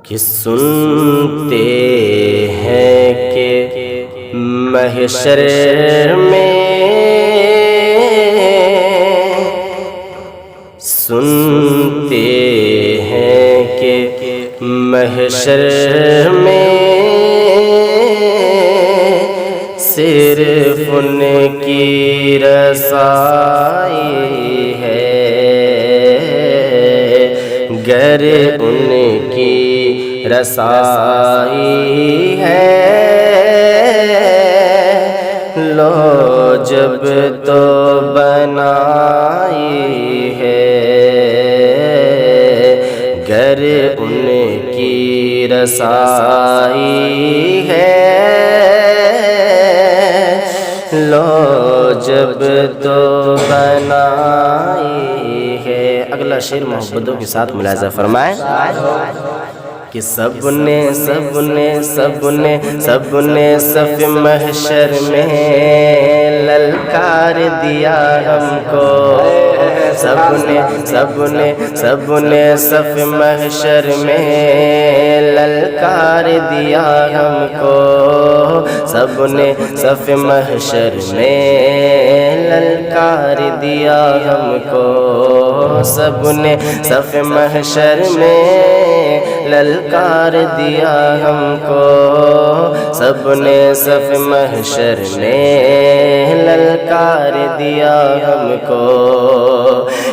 کہ سنتے ہیں کہ محشر میں سنتے ہیں کہ محشر میں صرف ان کی رسائی ہے، گر ان کی رسائی ہے، لو جب تو بنائی ہے، گر ان کی رسائی ہے، لو جب تو بنائی ہے۔ اگلا شعر محبتوں کے ساتھ ملاحظہ فرمائیں کہ سب نے صف محشر میں للکار دیا ہم کو، سب نے صف محشر میں للکار دیا ہم کو، سب نے صف محشر میں للکار دیا ہم کو، سب نے صف محشر میں للکار دیا ہم کو، سب نے صف محشر میں للکار دیا ہم کو،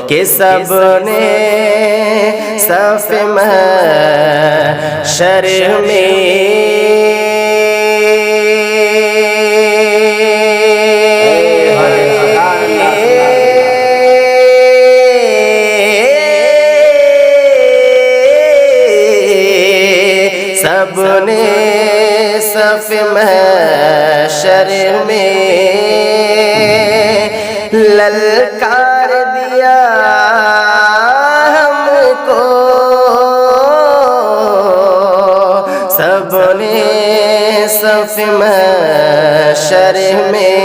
کہ سب نے صف محشر میں سب نے صف محشر میں للکار دیا ہم کو، سب نے صف محشر میں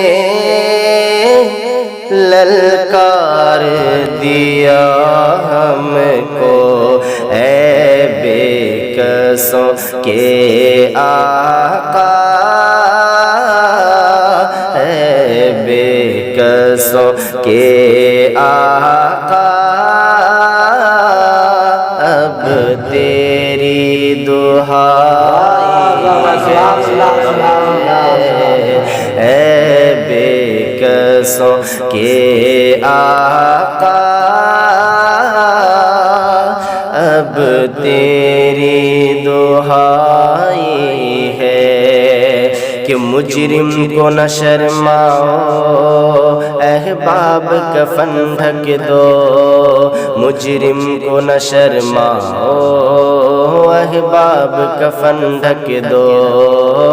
للکار دیا ہم کو، اے بے قصوں کے آقا، اے بے قصوں کے آقا، اب تیری دہائی ہے، اے بے قصوں کے آقا، اب تیری دہائی ہے، کہ مجرم کو نہ شرماؤ، احباب کفن ڈھک دو، مجرم کو نہ شرماؤ، احباب کفن ڈھک دو،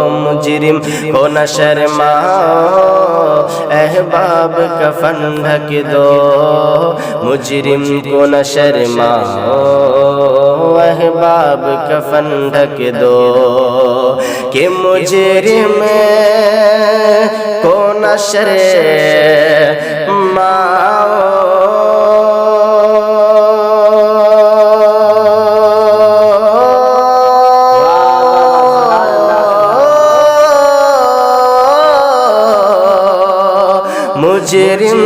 مجرم کو نہ شرماؤ، احباب کفن ڈھک دو، مجرم کو نہ شرماؤ، احباب کفن ڈھک دو، کہ مجرم کو نہ شرماؤ، مجرم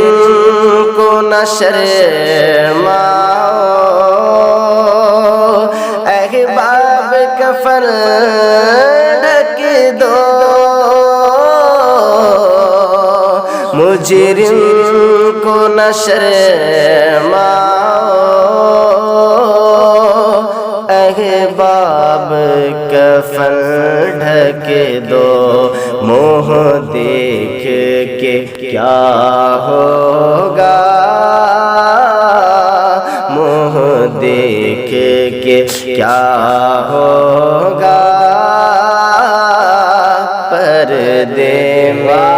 کو نہ شرماؤ، احباب کفن ڈھک دو، مجرم کو نہ شرماؤ، احباب کفن ڈھک دو، منہ دیکھ کے کیا ہوگا، منہ دیکھ کے کیا ہوگا، پردے میں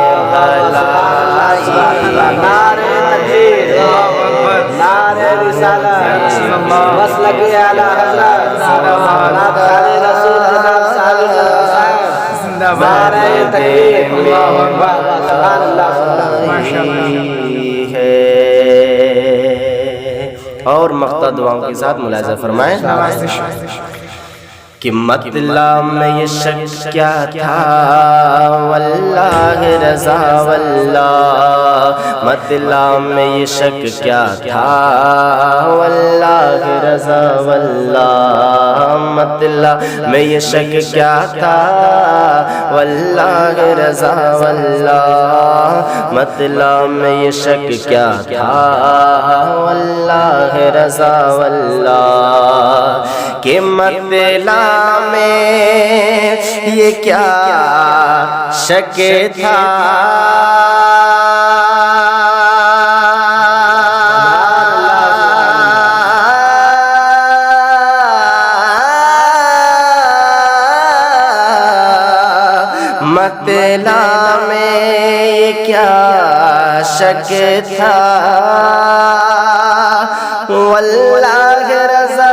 نعرہ تکبیر، نعرہ رسالت، مسلک اعلی حضرت، نعت خالد رسول نعرہ تکبیر، اللہ اکبر، سبحان اللہ، ہے۔ اور مقطع دعاؤں کے ساتھ ملاحظہ فرمائیں کہ مطلب میں یہ شک کیا تھا واللہ رضا واللہ، مطلب میں یہ شک کیا تھا واللہ رضا واللہ، مطلب میں یہ شک کیا تھا واللہ رضا واللہ، مطلب میں یہ شک کیا تھا واللہ رضا واللہ، کہ مطلب میں یہ کیا شک تھا مطلب میں یہ کیا شک تھا واللہ رضا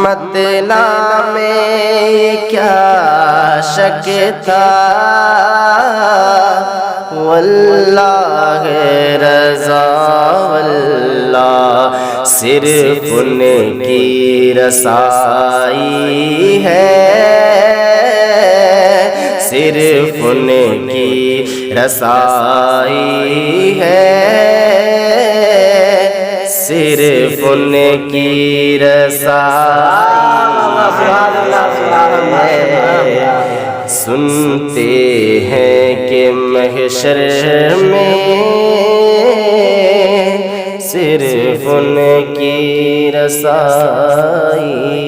مطلب میں کیا شک تھا واللہ رضا واللہ، صرف ان کی رسائی ہے، صرف ان کی رسائی ہے، صرف ان کی رسائی ہے، سنتے ہیں کہ محشر میں صرف ان کی رسائی